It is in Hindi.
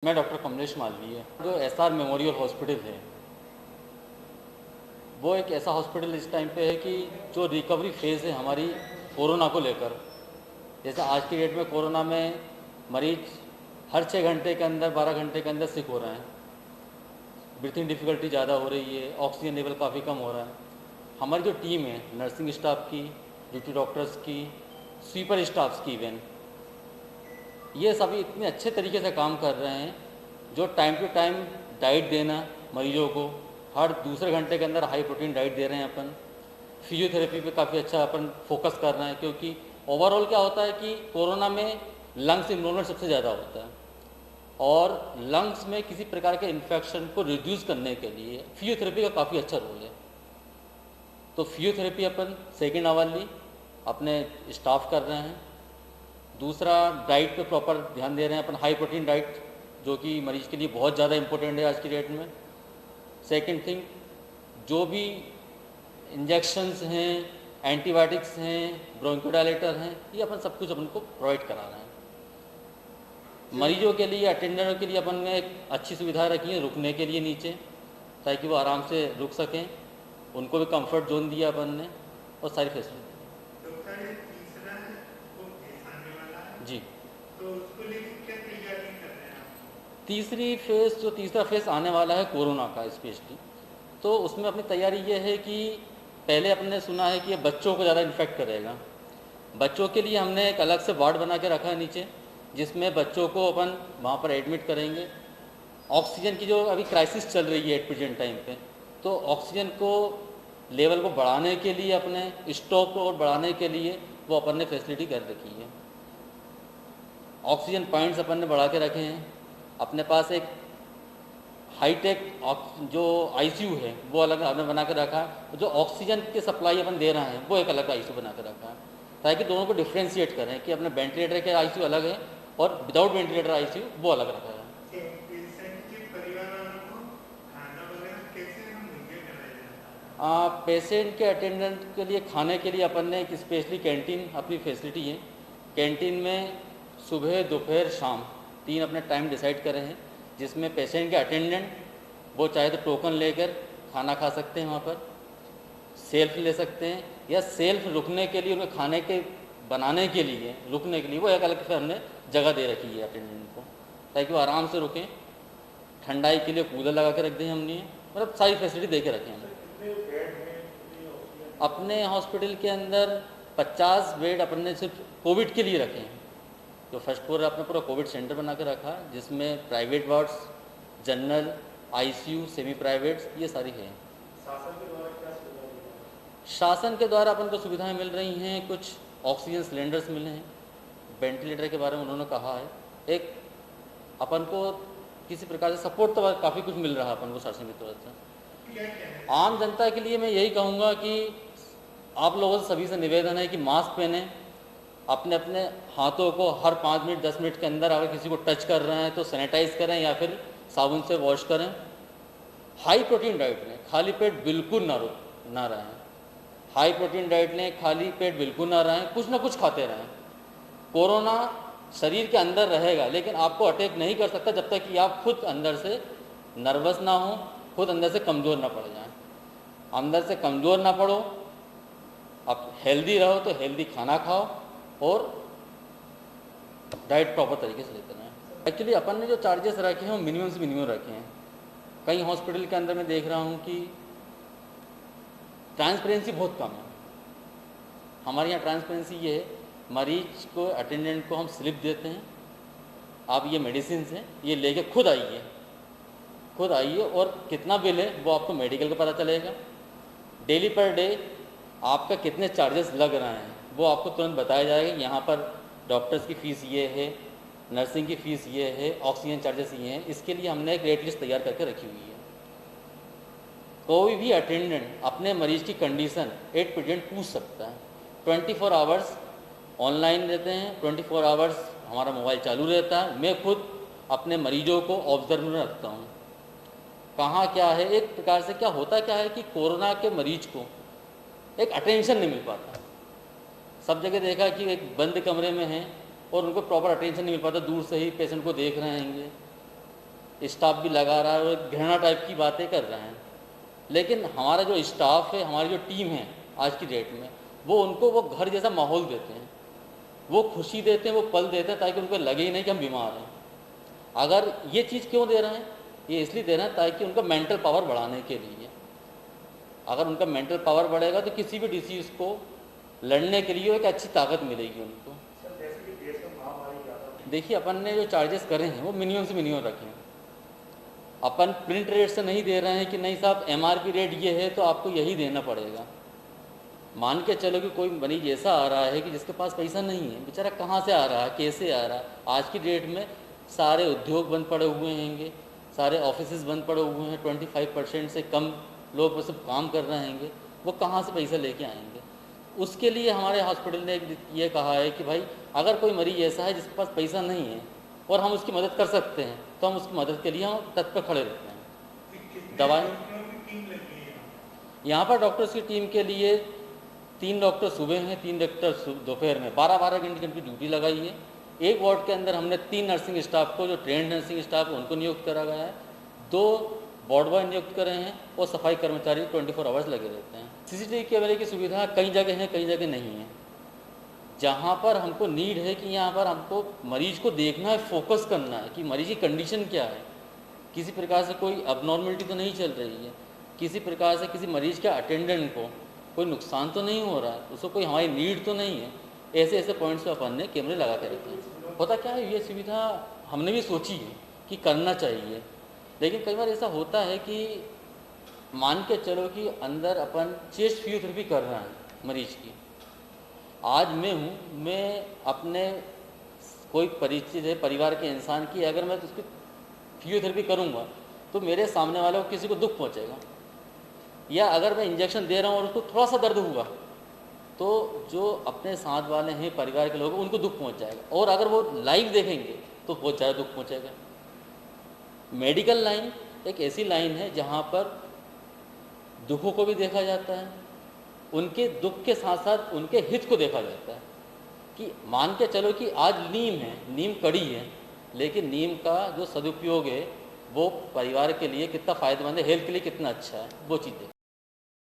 मैं डॉक्टर कमलेश मालवीय। जो एसआर मेमोरियल हॉस्पिटल है वो एक ऐसा हॉस्पिटल इस टाइम पे है कि जो रिकवरी फेज़ है हमारी कोरोना को लेकर, जैसे आज की डेट में कोरोना में मरीज हर 6 घंटे के अंदर 12 घंटे के अंदर सिक हो रहे हैं, ब्रीथिंग डिफ़िकल्टी ज़्यादा हो रही है, ऑक्सीजन लेवल काफ़ी कम हो रहा है। हमारी जो टीम है नर्सिंग स्टाफ की, ड्यूटी डॉक्टर्स की, स्वीपर स्टाफ्स की इवन, ये सभी इतने अच्छे तरीके से काम कर रहे हैं जो टाइम टू टाइम डाइट देना मरीजों को, हर दूसरे घंटे के अंदर हाई प्रोटीन डाइट दे रहे हैं अपन। फिजियोथेरेपी पे काफ़ी अच्छा अपन फोकस कर रहे हैं, क्योंकि ओवरऑल क्या होता है कि कोरोना में लंग्स इन्वॉल्वमेंट सबसे ज़्यादा होता है और लंग्स में किसी प्रकार के इन्फेक्शन को रिड्यूस करने के लिए फिजियोथेरेपी का काफ़ी अच्छा रोल है। तो फिजियोथेरेपी अपन सेकेंड आवरली अपने स्टाफ कर रहे हैं। दूसरा, डाइट पे प्रॉपर ध्यान दे रहे हैं अपन, हाई प्रोटीन डाइट जो कि मरीज़ के लिए बहुत ज़्यादा इंपॉर्टेंट है आज की डेट में। सेकंड थिंग, जो भी इंजेक्शंस हैं, एंटीबायोटिक्स हैं, ब्रोंकोडायलेटर हैं, ये अपन सब कुछ अपन को प्रोवाइड करा रहे हैं। मरीजों के लिए, अटेंडरों के लिए अपन ने एक अच्छी सुविधा रखी है रुकने के लिए नीचे, ताकि वो आराम से रुक सकें, उनको भी कंफर्ट जोन दिया अपन ने और सारी फैसिलिटी जी। तो उसको लेकर क्या तैयारी कर रहे हैं आप? तीसरा फेज़ आने वाला है कोरोना का स्पेशली, तो उसमें अपनी तैयारी ये है कि पहले अपने सुना है कि ये बच्चों को ज़्यादा इन्फेक्ट करेगा। बच्चों के लिए हमने एक अलग से वार्ड बना के रखा है नीचे, जिसमें बच्चों को अपन वहाँ पर एडमिट करेंगे। ऑक्सीजन की जो अभी क्राइसिस चल रही है एट प्रेजेंट टाइम पे, तो ऑक्सीजन को लेवल को बढ़ाने के लिए, अपने स्टॉक को बढ़ाने के लिए वो अपन ने फैसिलिटी कर रखी है। ऑक्सीजन पॉइंट्स अपन ने बढ़ा के रखे हैं। अपने पास एक हाईटेक जो आईसीयू है वो अलग हमने बना के रखा है। जो ऑक्सीजन की सप्लाई अपन दे रहे हैं वो एक अलग आईसीयू बना के रखा है, ताकि दोनों को डिफ्रेंशिएट करें कि अपने वेंटिलेटर के आईसीयू अलग है और विदाउट वेंटिलेटर आईसीयू वो अलग रखा है। पेशेंट के परिवार वालों को खाना वगैरह कैसे हम मुहैया कराया जाता है? पेशेंट के अटेंडेंट के लिए खाने के लिए अपन ने एक स्पेशली कैंटीन अपनी फैसिलिटी है। कैंटीन में सुबह, दोपहर, शाम 3 अपने टाइम डिसाइड करे हैं, जिसमें पेशेंट के अटेंडेंट वो चाहे तो टोकन लेकर खाना खा सकते हैं, वहाँ पर सेल्फ ले सकते हैं, या सेल्फ रुकने के लिए, उनके खाने के बनाने के लिए, रुकने के लिए वो एक अलग से हमने जगह दे रखी है अटेंडेंट को, ताकि वो आराम से रुकें। ठंडाई के लिए कूलर लगा के रख दें हमने, मतलब सारी फैसिलिटी दे के रखें हमने। अपने हॉस्पिटल के अंदर 50 बेड अपन ने सिर्फ कोविड के लिए रखे हैं। जो फर्स्ट फ्लोर आपने पूरा कोविड सेंटर बना के रखा है, जिसमें private wards, general, ICU, semi privates, ये सारी हैं। शासन के द्वारा अपन को सुविधाएं मिल रही हैं, कुछ ऑक्सीजन सिलेंडर्स मिले हैं, वेंटिलेटर के बारे में उन्होंने कहा है, एक अपन को किसी प्रकार से सपोर्ट तो काफ़ी कुछ मिल रहा है अपन को शासन की तरफ से। आम जनता के लिए मैं यही कहूँगा कि आप लोगों से सभी से निवेदन है कि मास्क पहने, अपने अपने हाथों को हर 5 मिनट 10 मिनट के अंदर अगर किसी को टच कर रहे हैं तो सैनिटाइज करें या फिर साबुन से वॉश करें। हाई प्रोटीन डाइट लें, खाली पेट बिल्कुल ना रहें। हाई प्रोटीन डाइट लें, खाली पेट बिल्कुल ना रहें, कुछ ना कुछ खाते रहें। कोरोना शरीर के अंदर रहेगा लेकिन आपको अटैक नहीं कर सकता जब तक कि आप खुद अंदर से नर्वस ना हो, खुद अंदर से कमज़ोर ना पड़ जाएं। अंदर से कमज़ोर ना पड़ो, आप हेल्दी रहो तो हेल्दी खाना खाओ और डाइट प्रॉपर तरीके से लेते रहें। एक्चुअली अपन ने जो चार्जेस रखे हैं वो मिनिमम से मिनिमम रखे हैं। कई हॉस्पिटल के अंदर मैं देख रहा हूँ कि ट्रांसपेरेंसी बहुत कम है। हमारे यहाँ ट्रांसपेरेंसी ये है, मरीज को, अटेंडेंट को हम स्लिप देते हैं, आप ये मेडिसिन हैं, ये लेके खुद आइए और कितना बिल है वो आपको मेडिकल का पता चलेगा। डेली पर डे आपका कितने चार्जेस लग रहे हैं वो आपको तुरंत बताया जाएगा। यहाँ पर डॉक्टर्स की फ़ीस ये है, नर्सिंग की फ़ीस ये है, ऑक्सीजन चार्जेस ये हैं। इसके लिए हमने एक रेट लिस्ट तैयार करके रखी हुई है। कोई भी अटेंडेंट अपने मरीज़ की कंडीशन एट प्रेजेंट पूछ सकता है। 24 आवर्स ऑनलाइन रहते हैं, 24 आवर्स हमारा मोबाइल चालू रहता है। मैं खुद अपने मरीजों को ऑब्जर्व में रखता हूँ, कहाँ क्या है। एक प्रकार से क्या होता क्या है कि कोरोना के मरीज को एक अटेंशन नहीं मिल पाता। सब जगह देखा कि एक बंद कमरे में हैं और उनको प्रॉपर अटेंशन नहीं मिल पाता, दूर से ही पेशेंट को देख रहे हैं। स्टाफ भी लगा रहा है और घृणा टाइप की बातें कर रहे हैं। लेकिन हमारा जो स्टाफ है, हमारी जो टीम है आज की डेट में, वो उनको वो घर जैसा माहौल देते हैं, वो खुशी देते हैं, वो पल देते हैं, ताकि उनको लगे ही नहीं कि हम बीमार हैं। अगर ये चीज़ क्यों दे रहे हैं, ये इसलिए दे रहे हैं ताकि उनका मेंटल पावर बढ़ाने के लिए। अगर उनका मेंटल पावर बढ़ेगा तो किसी भी डिसीज़ को लड़ने के लिए एक अच्छी ताकत मिलेगी उनको। देखिए, अपन ने जो चार्जेस करे हैं वो मिनिमम से मिनिमम रखे हैं। अपन प्रिंट रेट से नहीं दे रहे हैं कि नहीं साहब MRP रेट ये है तो आपको यही देना पड़ेगा। मान के चलो कि कोई मरीज ऐसा आ रहा है कि जिसके पास पैसा नहीं है, बेचारा कहाँ से आ रहा है, कैसे आ रहा है। आज की डेट में सारे उद्योग बंद पड़े हुए हैं, सारे ऑफिसेज बंद पड़े हुए हैं, 25% से कम लोग बस काम कर रहे हैं, वो कहाँ से पैसा लेके आएंगे। उसके लिए हमारे हॉस्पिटल ने ये कहा है कि भाई अगर कोई मरीज ऐसा है जिसके पास पैसा नहीं है और हम उसकी मदद कर सकते हैं तो हम उसकी मदद के लिए हम तत्पर खड़े रहते हैं। दवाएं यहाँ पर डॉक्टर्स की टीम के लिए 3 डॉक्टर सुबह हैं, 3 डॉक्टर दोपहर में, 12-12 घंटे की ड्यूटी लगाई है। एक वार्ड के अंदर हमने 3 नर्सिंग स्टाफ को, जो ट्रेंड नर्सिंग स्टाफ है उनको नियुक्त करा गया है, 2 वार्ड बॉय नियुक्त करे हैं और सफाई कर्मचारी 24 आवर्स लगे रहते हैं। CCTV कैमरे की सुविधा कई जगह है, कई जगह नहीं है। जहाँ पर हमको नीड है कि यहाँ पर हमको मरीज को देखना है, फोकस करना है कि मरीज की कंडीशन क्या है, किसी प्रकार से कोई अबनॉर्मलिटी तो नहीं चल रही है, किसी प्रकार से किसी मरीज के अटेंडेंट को कोई नुकसान तो नहीं हो रहा है, उसको कोई हमारी नीड तो नहीं है। ऐसे ऐसे पॉइंट्स पर अपन ने कैमरे लगा के रखे हैं। होता क्या है, ये सुविधा हमने भी सोची है कि करना चाहिए, लेकिन कई बार ऐसा होता है कि मान के चलो कि अंदर अपन चेस्ट फिजियोथेरेपी कर रहे हैं मरीज की। आज मैं अपने कोई परिचित है परिवार के इंसान की, अगर मैं उसकी फिजियोथेरेपी करूँगा तो मेरे सामने वाले को किसी को दुख पहुँचेगा, या अगर मैं इंजेक्शन दे रहा हूँ और उसको थोड़ा सा दर्द हुआ तो जो अपने साथ वाले हैं परिवार के लोग उनको दुख पहुँच जाएगा, और अगर वो लाइव देखेंगे तो बहुत ज़्यादा दुख पहुँचेगा। मेडिकल लाइन एक ऐसी लाइन है जहाँ पर दुखों को भी देखा जाता है, उनके दुख के साथ साथ उनके हित को देखा जाता है। कि मान के चलो कि आज नीम है, नीम कड़ी है, लेकिन नीम का जो सदुपयोग है वो परिवार के लिए कितना फ़ायदेमंद है, हेल्थ के लिए कितना अच्छा है, वो चीज़